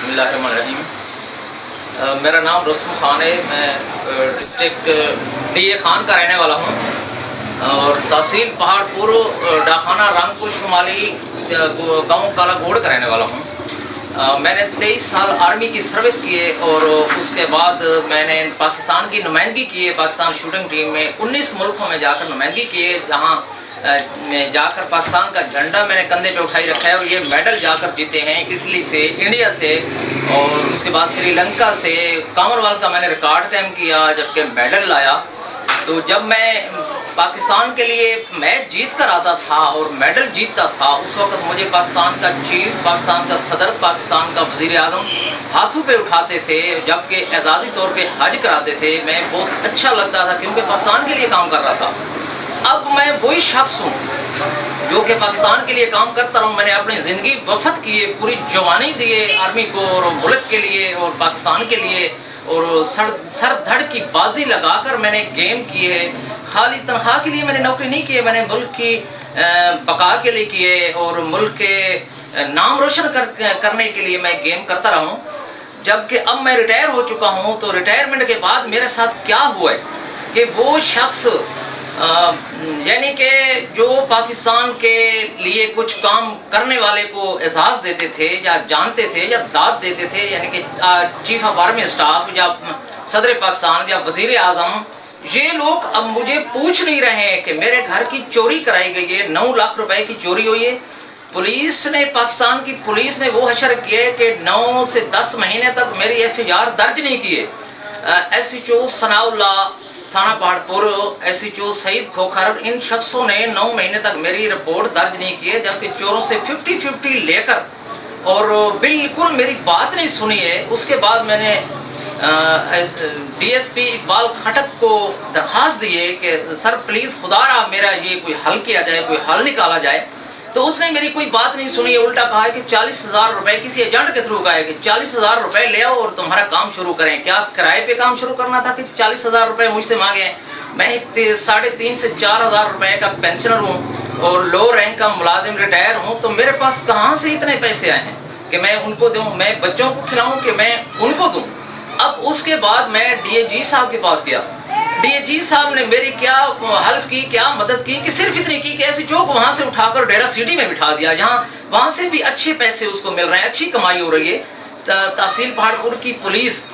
بسم اللہ الرحمن الرحیم۔ میرا نام رستم خان ہے، میں ڈسٹرکٹ ڈی اے خان کا رہنے والا ہوں اور تحصیل پہاڑ پور ڈاکخانہ رنگپور شمالی گاؤں کالا گوڑ کا رہنے والا ہوں۔ میں نے 23 سال آرمی کی سروس کی ہے اور اس کے بعد میں نے پاکستان کی نمائندگی کی ہے۔ پاکستان شوٹنگ ٹیم میں 19 ملکوں میں جا کر نمائندگی کی ہے، جہاں میں جا کر پاکستان کا جھنڈا میں نے کندھے پہ اٹھائی رکھا ہے اور یہ میڈل جا کر جیتے ہیں اٹلی سے، انڈیا سے اور اس کے بعد سری لنکا سے۔ کامن ویلتھ کا میں نے ریکارڈ قائم کیا جبکہ میڈل لایا۔ تو جب میں پاکستان کے لیے میچ جیت کر آتا تھا اور میڈل جیتتا تھا، اس وقت مجھے پاکستان کا چیف، پاکستان کا صدر، پاکستان کا وزیر اعظم ہاتھوں پہ اٹھاتے تھے، جبکہ اعزازی طور پہ حج کراتے تھے۔ میں بہت اچھا لگتا تھا کیونکہ پاکستان کے لیے کام کر رہا تھا۔ اب میں وہی شخص ہوں جو کہ پاکستان کے لیے کام کرتا رہا ہوں۔ میں نے اپنی زندگی وقف کیے، پوری جوانی دیے آرمی کو اور ملک کے لیے اور پاکستان کے لیے، اور سر دھڑ کی بازی لگا کر میں نے گیم کی ہے۔ خالی تنخواہ کے لیے میں نے نوکری نہیں کی ہے، میں نے ملک کی بقا کے لیے کی ہے اور ملک کے نام روشن کرنے کے لیے میں گیم کرتا رہا ہوں۔ جبکہ اب میں ریٹائر ہو چکا ہوں، تو ریٹائرمنٹ کے بعد میرے ساتھ کیا ہوا ہے کہ وہ شخص یعنی کہ جو پاکستان کے لیے کچھ کام کرنے والے کو اعزاز دیتے تھے یا جانتے تھے یا داد دیتے تھے، یعنی کہ چیف آف آرمی اسٹاف یا صدر پاکستان یا وزیر اعظم، یہ لوگ اب مجھے پوچھ نہیں رہے ہیں کہ میرے گھر کی چوری کرائی گئی ہے، 9 لاکھ روپے کی چوری ہوئی ہے۔ پولیس نے، پاکستان کی پولیس نے وہ حشر کیا ہے کہ 9 سے 10 مہینے تک میری FIR درج نہیں کی ہے۔ SHO ثناء اللہ تھانہ پہاڑ پور، SHO سعید کھوکھر، ان شخصوں نے 9 مہینے تک میری رپورٹ درج نہیں کی ہے، جبکہ چوروں سے 50-50 لے کر اور بالکل میری بات نہیں سنی ہے۔ اس کے بعد میں نے DSP اقبال کھٹک کو درخواست دی ہے کہ سر پلیز خدا را میرا یہ کوئی حل کیا جائے، کوئی حل نکالا جائے۔ تو اس نے میری کوئی بات نہیں سنی ہے، الٹا کہا ہے کہ 40,000 روپے کسی ایجنٹ کے تھرو کہا ہے کہ 40,000 روپے لے آؤ اور تمہارا کام شروع کریں۔ کیا کرائے پہ کام شروع کرنا تھا کہ 40,000 روپے مجھ سے مانگے ہیں؟ میں 3,500 سے 4,000 روپے کا پینشنر ہوں اور لو رینک کا ملازم ریٹائر ہوں، تو میرے پاس کہاں سے اتنے پیسے آئے ہیں کہ میں ان کو دوں، میں بچوں کو کھلاؤں کہ میں ان کو دوں؟ اب اس کے بعد میں DAG صاحب کے پاس گیا۔ DAG صاحب نے میری کیا حلف کی، کیا مدد کی کہ صرف اتنی کی کہ SHO کو وہاں سے اٹھا کر ڈیرہ سٹی میں بٹھا دیا، جہاں وہاں سے بھی اچھے پیسے اس کو مل رہے ہیں، اچھی کمائی ہو رہی ہے۔ تحصیل پہاڑ پور کی پولیس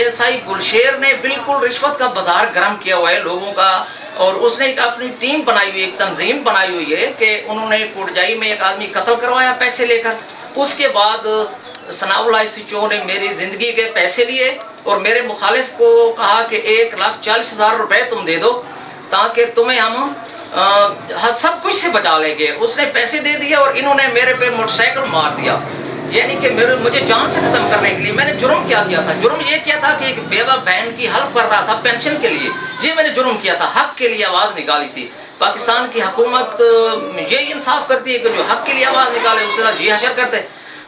ASI گلشیر نے بالکل رشوت کا بازار گرم کیا ہوا ہے لوگوں کا، اور اس نے ایک اپنی ٹیم بنائی ہوئی، ایک تنظیم بنائی ہوئی ہے کہ انہوں نے کوٹجائی میں ایک آدمی قتل کروایا پیسے لے کر۔ اس کے بعد ثناء اللہ SHO نے میری زندگی کے پیسے لیے اور میرے مخالف کو کہا کہ 1,40,000 روپے تم دے دو تاکہ تمہیں ہم سب کچھ سے بچا لیں گے۔ اس نے پیسے دے دیا اور انہوں نے میرے پہ موٹر سائیکل مار دیا، یعنی کہ مجھے جان سے ختم کرنے کے لیے۔ میں نے جرم کیا تھا؟ جرم یہ کیا تھا کہ ایک بیوہ بہن کی حلف کر رہا تھا پینشن کے لیے، یہ میں نے جرم کیا تھا، حق کے لیے آواز نکالی تھی۔ پاکستان کی حکومت یہ انصاف کرتی ہے کہ جو حق کے لیے آواز نکالے اس کے ساتھ جی حشر کرتے۔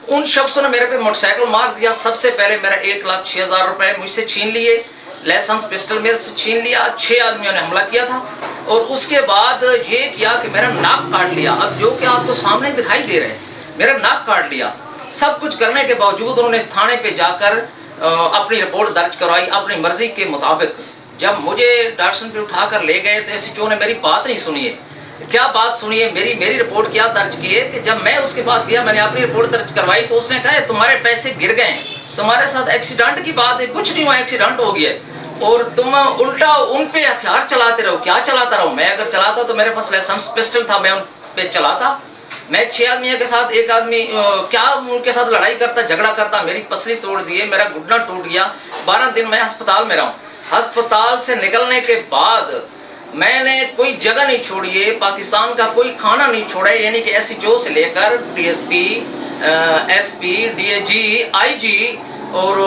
ان شخصوں نے میرے پہ موٹر سائیکل مار دیا۔ سب سے پہلے میرا 1,06,000 روپے مجھ سے چھین لیے، لائسنس پسٹل میرے سے چھین لیا، 6 آدمیوں نے حملہ کیا تھا اور اس کے بعد یہ کیا کہ میرا ناک کاٹ لیا، اب جو کہ آپ کو سامنے دکھائی دے رہے ہیں، میرا ناک کاٹ لیا۔ سب کچھ کرنے کے باوجود انہوں نے تھانے پہ جا کر اپنی رپورٹ درج کروائی اپنی مرضی کے مطابق۔ جب مجھے ڈاکٹر پہ اٹھا کر لے گئے تو SHO نے میری بات نہیں سنی ہے۔ کیا بات سنیے، میری رپورٹ کیا درج کی ہے کہ جب میں اس کے پاس گیا، میں نے اپنی رپورٹ درج کروائی تو اس نے کہا تمہارے پیسے گر گئے ہیں، تمہارے ساتھ ایکسیڈنٹ کی بات ہے، کچھ نہیں ہوا، ایکسیڈنٹ ہو گیا اور تم الٹا ان پہ ہتھیار چلاتے رہو۔ کیا چلاتا رہو؟ میں اگر چلاتا تو میرے پاس لائسنس پسٹل تھا، میں ان پہ چلاتا۔ میں 6 آدمیوں کے ساتھ، ایک آدمی کیا ان کے ساتھ لڑائی کرتا، جھگڑا کرتا، میری پسلی توڑ دیے، میرا گھٹنا ٹوٹ گیا، 12 دن میں ہسپتال میں رہا ہوں۔ ہسپتال سے نکلنے کے بعد میں نے کوئی جگہ نہیں چھوڑی ہے، پاکستان کا کوئی کھانا نہیں چھوڑا ہے، یعنی کہ SHO سے لے کر DSP، SP، DAG، IG اور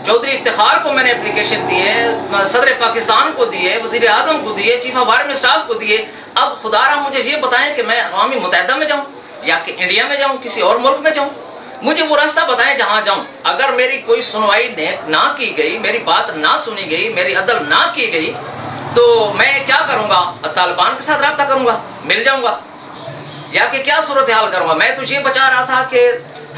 چودھری افتخار کو میں نے اپلیکیشن دی ہے، صدر پاکستان کو دی ہے، وزیر اعظم کو دی ہے، چیف آف آرمی اسٹاف کو دی ہے۔ اب خدا را مجھے یہ بتائیں کہ میں اقوام متحدہ میں جاؤں یا کہ انڈیا میں جاؤں، کسی اور ملک میں جاؤں؟ مجھے وہ راستہ بتائیں جہاں جاؤں۔ اگر میری کوئی سنوائی نہ کی گئی، میری بات نہ سنی گئی، میری عدل نہ کی گئی تو میں کیا کروں گا؟ طالبان کے ساتھ رابطہ کروں گا، مل جاؤں گا، یا کہ کیا صورتحال کروں گا؟ میں تو یہ بچا رہا تھا کہ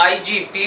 IGP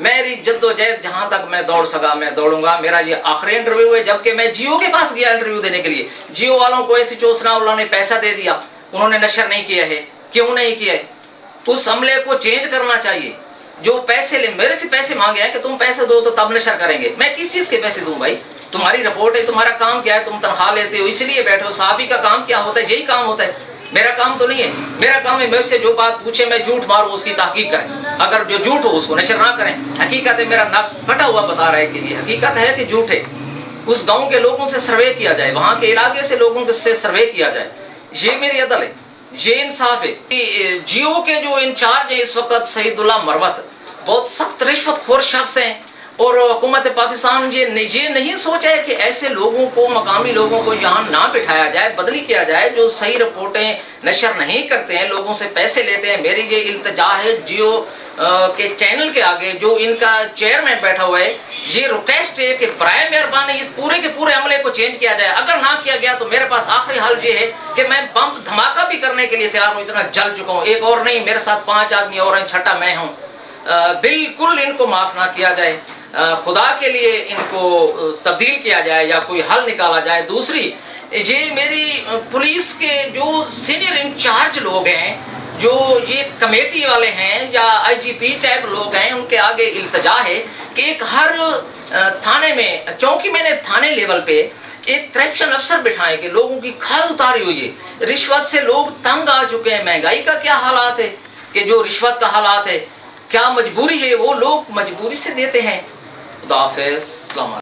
میری جدوجہد جہاں تک میں دوڑ سکا میں دوڑوں گا. میرا یہ آخری انٹرویو ہے. جبکہ میں جیو کے پاس گیا انٹرویو دینے کے لیے, جیو والوں کو ایسی چوسنا انہوں نے پیسہ دے دیا, انہوں نے نشر نہیں کیا ہے. کیوں نہیں کیا ہے؟ اس عملے کو چینج کرنا چاہیے. جو پیسے لے میرے سے پیسے مانگے ہیں کہ تم پیسے دو تو تب نشر کریں گے, میں کس چیز کے پیسے دوں بھائی؟ تمہاری رپورٹ ہے, تمہارا کام کیا ہے, تم تنخواہ لیتے ہو اس لیے بیٹھو. صحافی کا کام کیا ہوتا ہے؟ یہی کام ہوتا ہے. میرا کام تو نہیں ہے. میرا کام ہے مجھ سے جو بات پوچھے میں جھوٹ ماروں, اس کی تحقیق کریں. اگر جو جھوٹ ہو اس کو نشر نہ کریں. حقیقت ہے, میرا ناک کٹا ہوا بتا رہا ہے کہ یہ حقیقت ہے کہ جھوٹ ہے. اس گاؤں کے لوگوں سے سروے کیا جائے, وہاں کے علاقے سے لوگوں سے سروے کیا جائے. یہ میری عدل ہے, یہ انصاف ہے. جیو کے جو انچارج ہیں اس وقت سعید اللہ مروت, بہت سخت رشوت خور شخص ہیں. اور حکومت پاکستان یہ نہیں سوچا ہے کہ ایسے لوگوں کو, مقامی لوگوں کو یہاں نہ بٹھایا جائے, بدلی کیا جائے, جو صحیح رپورٹیں نشر نہیں کرتے ہیں, لوگوں سے پیسے لیتے ہیں. میری یہ التجا ہے جیو کے چینل کے آگے جو ان کا چیئرمین بیٹھا ہوا ہے, یہ ریکویسٹ ہے کہ برائے مہربانی اس پورے کے پورے عملے کو چینج کیا جائے. اگر نہ کیا گیا تو میرے پاس آخری حل یہ ہے کہ میں بم دھماکہ بھی کرنے کے لیے تیار ہوں. اتنا جل چکا ہوں. ایک اور نہیں, میرے ساتھ 5 آدمی اور ہیں, چھٹا میں ہوں. بالکل ان کو معاف نہ کیا جائے. خدا کے لیے ان کو تبدیل کیا جائے یا کوئی حل نکالا جائے. دوسری, یہ میری پولیس کے جو سینئر انچارج لوگ ہیں, جو یہ کمیٹی والے ہیں یا آئی جی پی ٹائپ لوگ ہیں, ان کے آگے التجا ہے کہ ایک ہر تھانے میں, چونکہ میں نے تھانے لیول پہ ایک کرپشن افسر بٹھائے کہ لوگوں کی کھال اتاری ہوئی ہے. رشوت سے لوگ تنگ آ چکے ہیں. مہنگائی کا کیا حالات ہے کہ جو رشوت کا حالات ہے, کیا مجبوری ہے, وہ لوگ مجبوری سے دیتے ہیں. خدا حافظ. السلام علیکم.